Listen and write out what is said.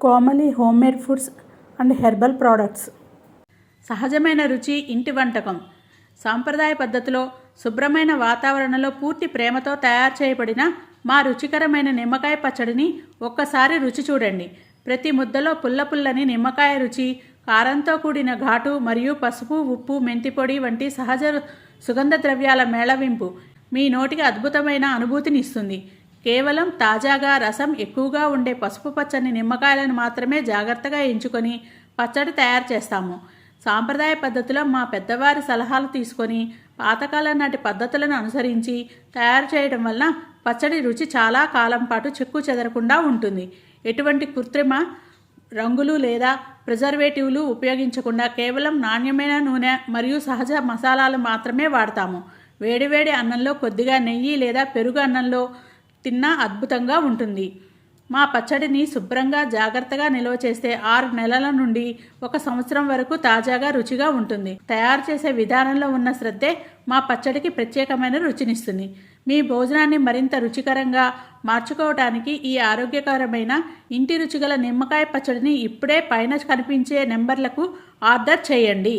Komali homemade foods and herbal products. సహజమైన రుచి ఇంటి వంటకం. సాంప్రదాయ పద్ధతిలో శుభ్రమైన వాతావరణంలో పూర్తి ప్రేమతో తయారు చేయబడిన మా రుచికరమైన నిమ్మకాయ పచ్చడిని ఒక్కసారి రుచి చూడండి. ప్రతి ముద్దలో పుల్లపుల్లని నిమ్మకాయ రుచి, కారంతో కూడిన ఘాటు మరియు పసుపు, ఉప్పు, మెంతిపొడి వంటి సహజ సుగంధ ద్రవ్యాల మేళవింపు మీ నోటికి అద్భుతమైన అనుభూతిని ఇస్తుంది. కేవలం తాజాగా రసం ఎక్కువగా ఉండే పసుపు పచ్చని నిమ్మకాయలను మాత్రమే జాగ్రత్తగా ఎంచుకొని పచ్చడి తయారు చేస్తాము. సాంప్రదాయ పద్ధతిలో మా పెద్దవారి సలహాలు తీసుకొని పాతకాలం నాటి పద్ధతులను అనుసరించి తయారు చేయడం వలన పచ్చడి రుచి చాలా కాలం పాటు చెక్కు చెదరకుండా ఉంటుంది. ఎటువంటి కృత్రిమ రంగులు లేదా ప్రిజర్వేటివ్లు ఉపయోగించకుండా కేవలం నాణ్యమైన నూనె మరియు సహజ మసాలాలు మాత్రమే వాడతాము. వేడివేడి అన్నంలో కొద్దిగా నెయ్యి లేదా పెరుగు అన్నంలో తిన్నా అద్భుతంగా ఉంటుంది. మా పచ్చడిని శుభ్రంగా జాగ్రత్తగా నిల్వ చేస్తే 6 నెలల నుండి 1 సంవత్సరం వరకు తాజాగా రుచిగా ఉంటుంది. తయారు చేసే విధానంలో ఉన్న శ్రద్ధే మా పచ్చడికి ప్రత్యేకమైన రుచినిస్తుంది. మీ భోజనాన్ని మరింత రుచికరంగా మార్చుకోవడానికి ఈ ఆరోగ్యకరమైన ఇంటి రుచిగల నిమ్మకాయ పచ్చడిని ఇప్పుడే పైన కనిపించే నెంబర్లకు ఆర్డర్ చేయండి.